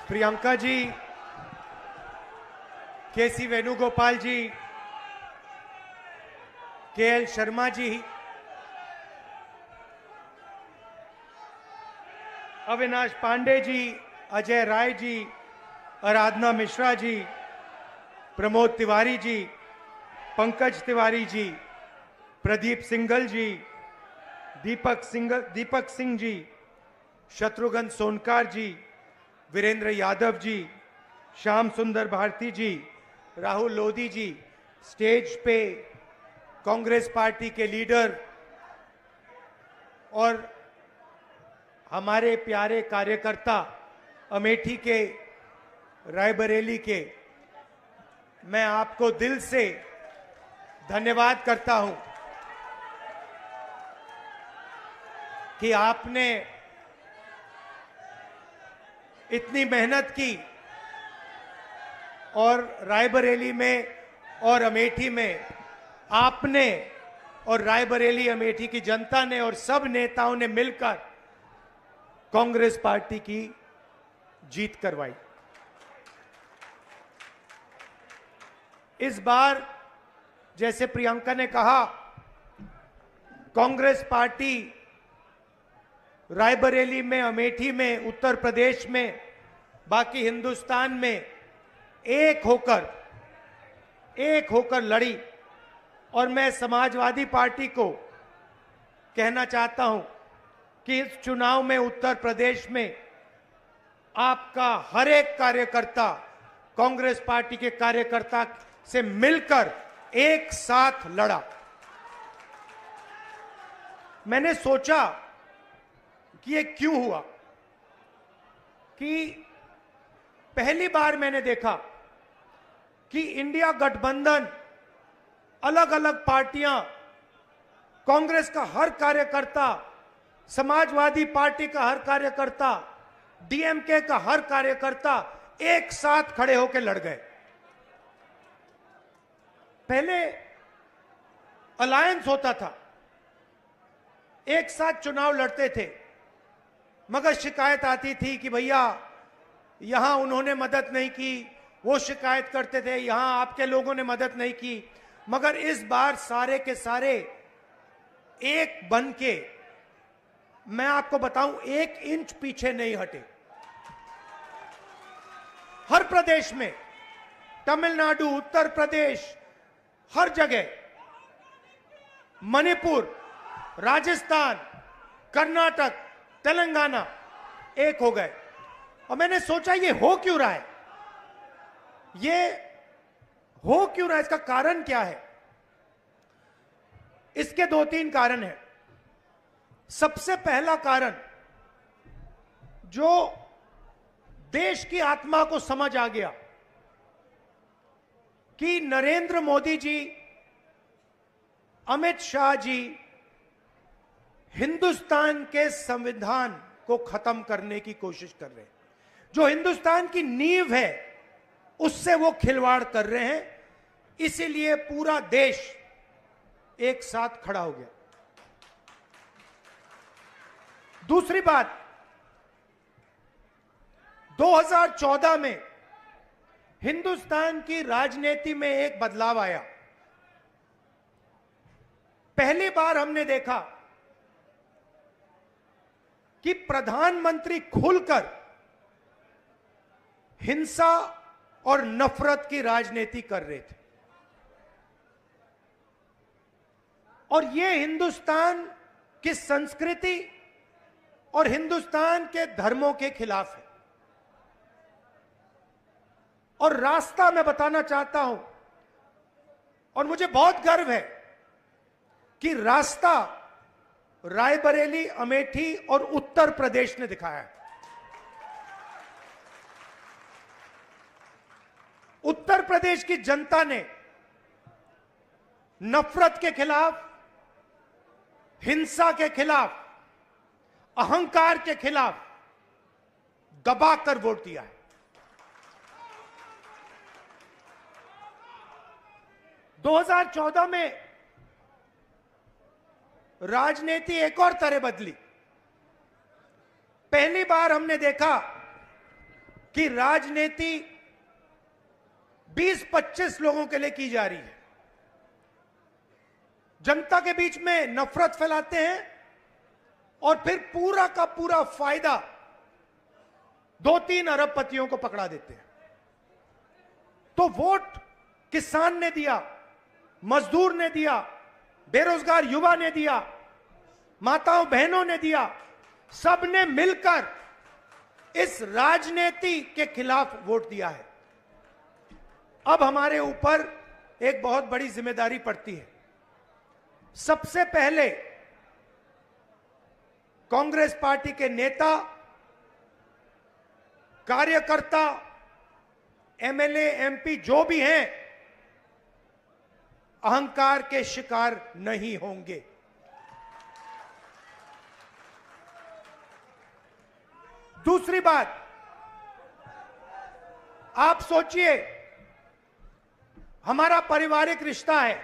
प्रियंका जी, केसी वेणुगोपाल जी, KL Sharma ji, Avinash Pandey ji, Ajay Rai ji, Aradhana Mishra ji, Pramod Tiwari ji, Pankaj Tiwari ji, Pradeep Singhal जी, दीपक सिंह जी, शत्रुघ्न सोनकार जी, वीरेंद्र यादव जी, श्याम सुंदर भारती जी, राहुल लोधी जी, stage पे Congress party के लीडर और हमारे प्यारे कार्यकर्ता अमेठी के, रायबरेली के, मैं आपको दिल से धन्यवाद करता हूं कि आपने इतनी मेहनत की और रायबरेली में और अमेठी में आपने और रायबरेली अमेठी की जनता ने और सब नेताओं ने मिलकर कांग्रेस पार्टी की जीत करवाई। इस बार जैसे प्रियंका ने कहा, कांग्रेस पार्टी रायबरेली में, अमेठी में, उत्तर प्रदेश में, बाकी हिंदुस्तान में एक होकर लड़ी। और मैं समाजवादी पार्टी को कहना चाहता हूं कि इस चुनाव में उत्तर प्रदेश में आपका हर एक कार्यकर्ता कांग्रेस पार्टी के कार्यकर्ता से मिलकर एक साथ लड़ा। मैंने सोचा कि ये क्यों हुआ, कि पहली बार मैंने देखा कि इंडिया गठबंधन, अलग अलग पार्टियां, कांग्रेस का हर कार्यकर्ता, समाजवादी पार्टी का हर कार्यकर्ता, डीएमके का हर कार्यकर्ता एक साथ खड़े होकर लड़ गए। पहले अलायंस होता था, एक साथ चुनाव लड़ते थे, मगर शिकायत आती थी कि भैया यहां उन्होंने मदद नहीं की, वो शिकायत करते थे यहां आपके लोगों ने मदद नहीं की। मगर इस बार सारे के सारे एक बन के, मैं आपको बताऊं, 1 इंच पीछे नहीं हटे। हर प्रदेश में, तमिलनाडु, उत्तर प्रदेश, हर जगह, मणिपुर, राजस्थान, कर्नाटक, तेलंगाना एक हो गए। और मैंने सोचा ये हो क्यों रहा है, ये हो क्यों रहा है, इसका कारण क्या है? इसके 2-3 कारण हैं। सबसे पहला कारण, जो देश की आत्मा को समझ आ गया कि नरेंद्र मोदी जी, अमित शाह जी हिंदुस्तान के संविधान को खत्म करने की कोशिश कर रहे हैं। जो हिंदुस्तान की नींव है उससे वो खिलवाड़ कर रहे हैं। इसीलिए पूरा देश एक साथ खड़ा हो गया। दूसरी बात, 2014 में हिंदुस्तान की राजनीति में एक बदलाव आया। पहली बार हमने देखा कि प्रधानमंत्री खुलकर हिंसा और नफरत की राजनीति कर रहे थे। और यह हिंदुस्तान की संस्कृति और हिंदुस्तान के धर्मों के खिलाफ है। और रास्ता मैं बताना चाहता हूं, और मुझे बहुत गर्व है कि रास्ता रायबरेली, अमेठी और उत्तर प्रदेश ने दिखाया है। उत्तर प्रदेश की जनता ने नफरत के खिलाफ, हिंसा के खिलाफ, अहंकार के खिलाफ दबाकर वोट दिया है। 2014 में राजनीति एक और तरह बदली। पहली बार हमने देखा कि राजनीति 20-25 लोगों के लिए की जा रही है, जनता के बीच में नफरत फैलाते हैं और फिर पूरा का पूरा फायदा 2-3 अरबपतियों को पकड़ा देते हैं। तो वोट किसान ने दिया, मजदूर ने दिया, बेरोजगार युवा ने दिया, माताओं बहनों ने दिया, सबने मिलकर इस राजनीति के खिलाफ वोट दिया है। अब हमारे ऊपर एक बहुत बड़ी जिम्मेदारी पड़ती है। सबसे पहले कांग्रेस पार्टी के नेता, कार्यकर्ता, एमएलए, एमपी जो भी हैं, अहंकार के शिकार नहीं होंगे। दूसरी बात, आप सोचिए, हमारा पारिवारिक रिश्ता है।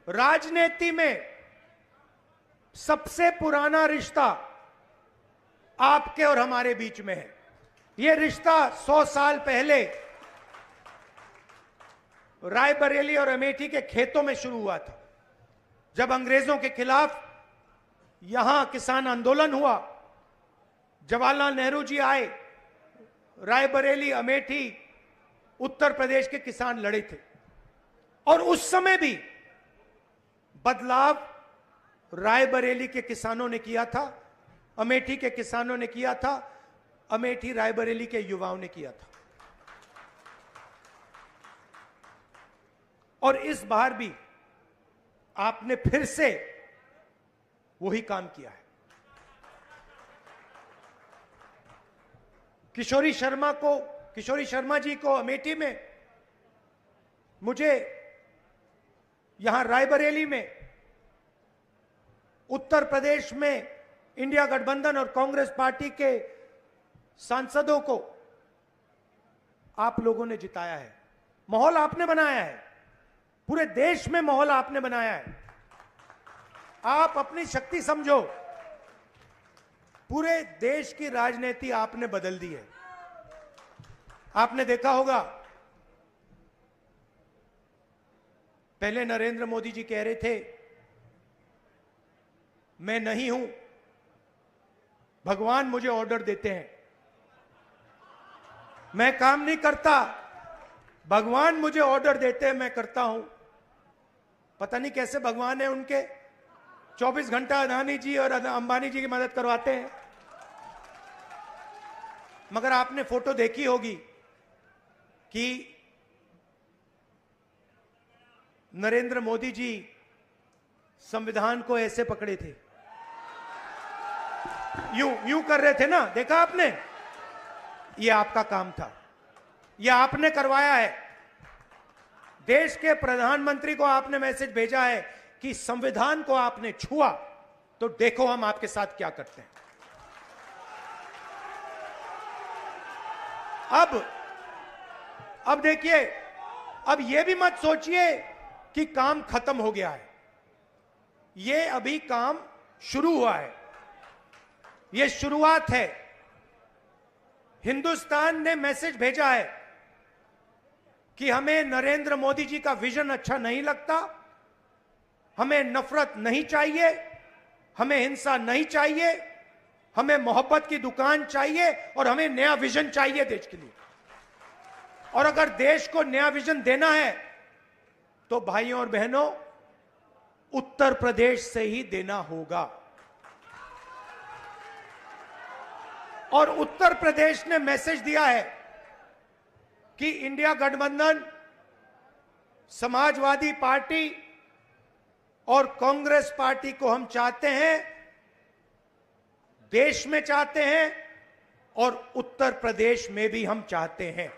राजनीति में सबसे पुराना रिश्ता आपके और हमारे बीच में है। यह रिश्ता 100 साल पहले रायबरेली और अमेठी के खेतों में शुरू हुआ था। जब अंग्रेजों के खिलाफ यहां किसान आंदोलन हुआ, जवाहरलाल नेहरू जी आए, रायबरेली, अमेठी, उत्तर प्रदेश के किसान लड़े थे और उस समय भी बदलाव रायबरेली के किसानों ने किया था, अमेठी के किसानों ने किया था, अमेठी रायबरेली के युवाओं ने किया था। और इस बार भी आपने फिर से वही काम किया है। किशोरी शर्मा जी को अमेठी में, मुझे यहां रायबरेली में, उत्तर प्रदेश में इंडिया गठबंधन और कांग्रेस पार्टी के सांसदों को आप लोगों ने जिताया है। माहौल आपने बनाया है, पूरे देश में माहौल आपने बनाया है। आप अपनी शक्ति समझो, पूरे देश की राजनीति आपने बदल दी है। आपने देखा होगा, पहले नरेंद्र मोदी जी कह रहे थे मैं नहीं हूं, भगवान मुझे ऑर्डर देते हैं, मैं काम नहीं करता, भगवान मुझे ऑर्डर देते हैं, मैं करता हूं। पता नहीं कैसे भगवान है उनके, 24 घंटा अदानी जी और अंबानी जी की मदद करवाते हैं। मगर आपने फोटो देखी होगी कि नरेंद्र मोदी जी संविधान को ऐसे पकड़े थे, यूं कर रहे थे ना, देखा आपने? यह आपका काम था, यह आपने करवाया है। देश के प्रधानमंत्री को आपने मैसेज भेजा है कि संविधान को आपने छुआ तो देखो हम आपके साथ क्या करते हैं। अब देखिए, अब यह भी मत सोचिए कि काम खत्म हो गया है। यह अभी काम शुरू हुआ है, यह शुरुआत है। हिंदुस्तान ने मैसेज भेजा है कि हमें नरेंद्र मोदी जी का विजन अच्छा नहीं लगता, हमें नफरत नहीं चाहिए, हमें हिंसा नहीं चाहिए, हमें मोहब्बत की दुकान चाहिए और हमें नया विजन चाहिए देश के लिए। और अगर देश को नया विजन देना है तो भाइयों और बहनों, उत्तर प्रदेश से ही देना होगा। और उत्तर प्रदेश ने मैसेज दिया है कि इंडिया गठबंधन, समाजवादी पार्टी और कांग्रेस पार्टी को हम चाहते हैं, देश में चाहते हैं और उत्तर प्रदेश में भी हम चाहते हैं।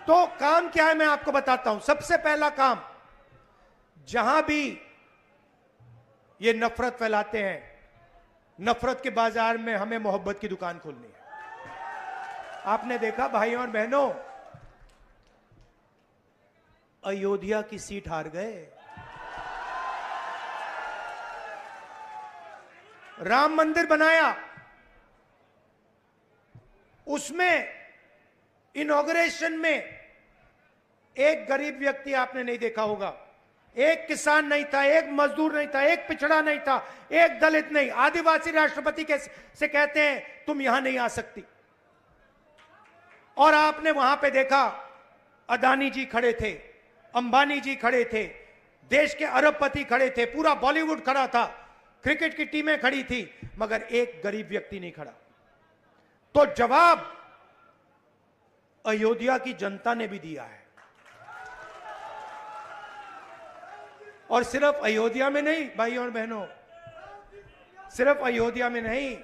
तो काम क्या है मैं आपको बताता हूं। सबसे पहला काम, जहां भी ये नफरत फैलाते हैं, नफरत के बाजार में हमें मोहब्बत की दुकान खोलनी है। आपने देखा भाइयों और बहनों, अयोध्या की सीट हार गए। राम मंदिर बनाया, उसमें इनॉग्रेशन में एक गरीब व्यक्ति आपने नहीं देखा होगा, एक किसान नहीं था, एक मजदूर नहीं था, एक पिछड़ा नहीं था, एक दलित नहीं, आदिवासी राष्ट्रपति से कहते हैं तुम यहां नहीं आ सकती। और आपने वहां पे देखा अदानी जी खड़े थे, अंबानी जी खड़े थे, देश के अरबपति खड़े थे, पूरा बॉलीवुड खड़ा था, क्रिकेट की टीमें खड़ी थी, मगर एक गरीब व्यक्ति नहीं खड़ा। तो जवाब अयोध्या की जनता ने भी दिया है। और सिर्फ अयोध्या में नहीं भाइयों और बहनों, सिर्फ अयोध्या में नहीं,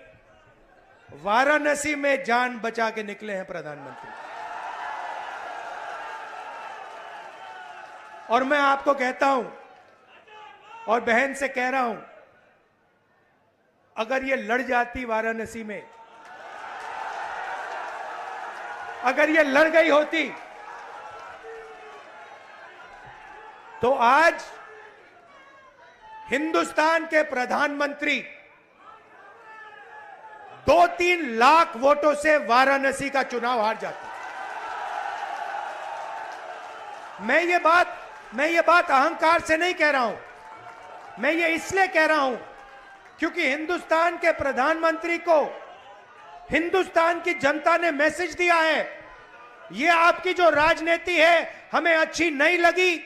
वाराणसी में जान बचा के निकले हैं प्रधानमंत्री। और मैं आपको कहता हूं और बहन से कह रहा हूं, अगर ये लड़ जाती वाराणसी में, अगर ये लड़ गई होती, तो आज हिंदुस्तान के प्रधानमंत्री 2-3 लाख वोटों से वाराणसी का चुनाव हार जाते। मैं ये बात अहंकार से नहीं कह रहा हूं, मैं ये इसलिए कह रहा हूं क्योंकि हिंदुस्तान के प्रधानमंत्री को हिंदुस्तान की जनता ने मैसेज दिया है, ये आपकी जो राजनीति है हमें अच्छी नहीं लगी,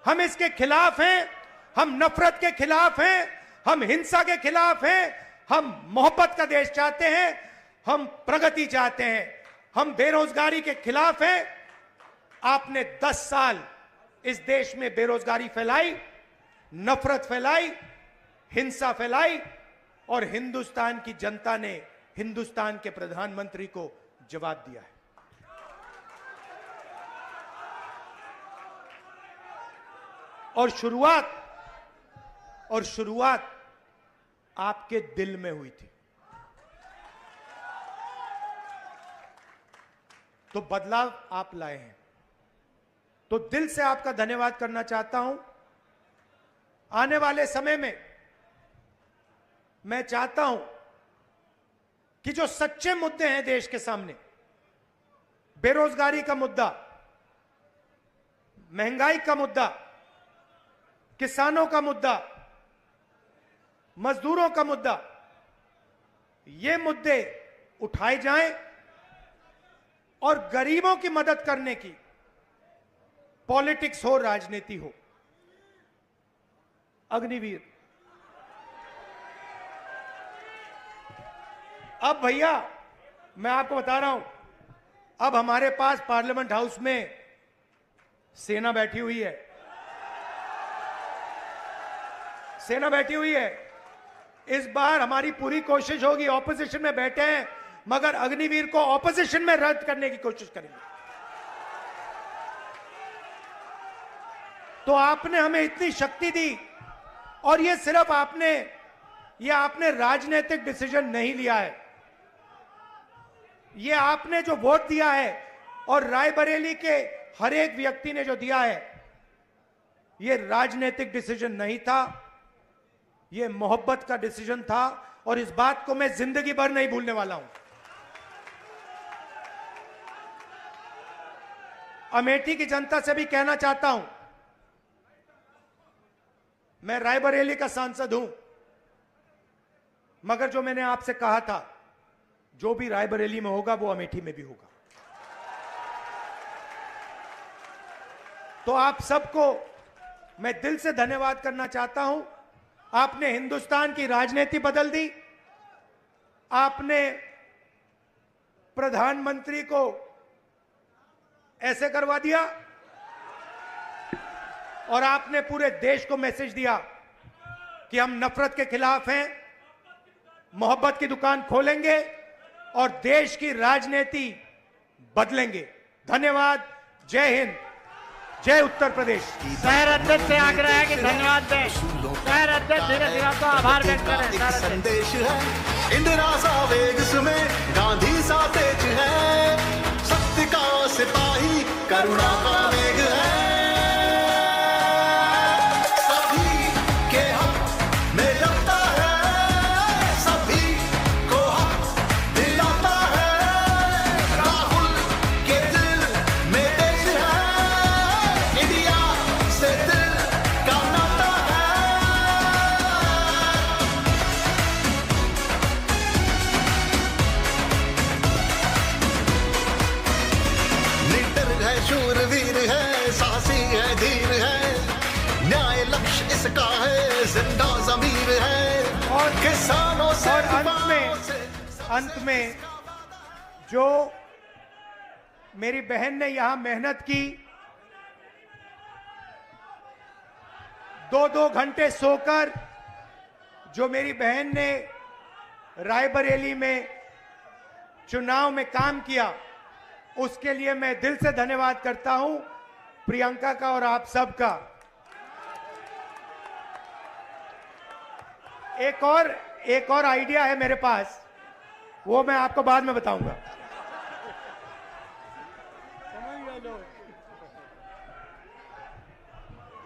हम इसके खिलाफ हैं, हम नफरत के खिलाफ हैं, हम हिंसा के खिलाफ हैं, हम मोहब्बत का देश चाहते हैं, हम प्रगति चाहते हैं, हम बेरोजगारी के खिलाफ हैं। आपने 10 साल इस देश में बेरोजगारी फैलाई, नफरत फैलाई, हिंसा फैलाई, और हिंदुस्तान की जनता ने हिंदुस्तान के प्रधानमंत्री को जवाब दिया है। और शुरुआत आपके दिल में हुई थी। तो बदलाव आप लाए हैं, तो दिल से आपका धन्यवाद करना चाहता हूं। आने वाले समय में मैं चाहता हूं कि जो सच्चे मुद्दे हैं देश के सामने, बेरोजगारी का मुद्दा, महंगाई का मुद्दा, किसानों का मुद्दा, मजदूरों का मुद्दा, ये मुद्दे उठाए जाएं और गरीबों की मदद करने की पॉलिटिक्स हो, राजनीति हो। अग्निवीर, अब भैया मैं आपको बता रहा हूं, अब हमारे पास पार्लियामेंट हाउस में सेना बैठी हुई है, सेना बैठी हुई है। इस बार हमारी पूरी कोशिश होगी, ऑपोजिशन में बैठे हैं मगर अग्निवीर को ऑपोजिशन में रद्द करने की कोशिश करेंगे। तो आपने हमें इतनी शक्ति दी, और ये सिर्फ आपने राजनीतिक डिसीजन नहीं लिया है, ये आपने जो वोट दिया है और रायबरेली के हर एक व्यक्ति ने जो दिया है, ये राजनीतिक डिसीजन नहीं था, ये मोहब्बत का डिसीजन था, और इस बात को मैं जिंदगी भर नहीं भूलने वाला हूं। अमेठी की जनता से भी कहना चाहता हूं, मैं रायबरेली का सांसद हूं, मगर जो मैंने आपसे कहा था, जो भी रायबरेली में होगा वो अमेठी में भी होगा। तो आप सबको मैं दिल से धन्यवाद करना चाहता हूं। आपने हिंदुस्तान की राजनीति बदल दी, आपने प्रधानमंत्री को ऐसे करवा दिया, और आपने पूरे देश को मैसेज दिया कि हम नफरत के खिलाफ हैं, मोहब्बत की दुकान खोलेंगे और देश की राजनीति बदलेंगे। धन्यवाद। जय हिंद, जय उत्तर प्रदेश। शहर अध्यक्ष से आग्रह है कि धन्यवाद दें। शहर अध्यक्ष धीरे धीरे तो आभार व्यक्त करें। संदेश है इंदिरा सा वेग में, गांधी सा तेज है, सत्य का सिपाही करुणा का वेग है। सभी के हक में लड़ता है, जिंदा जमीर है और किसानों से और युवाओं से। अंत में जो मेरी बहन ने यहां मेहनत की, 2-2 घंटे सोकर जो मेरी बहन ने रायबरेली में चुनाव में काम किया, उसके लिए मैं दिल से धन्यवाद करता हूं प्रियंका का और आप सबका। एक और आइडिया है मेरे पास, वो मैं आपको बाद में बताऊंगा।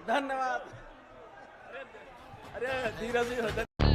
धन्यवाद। अरे धीरज जी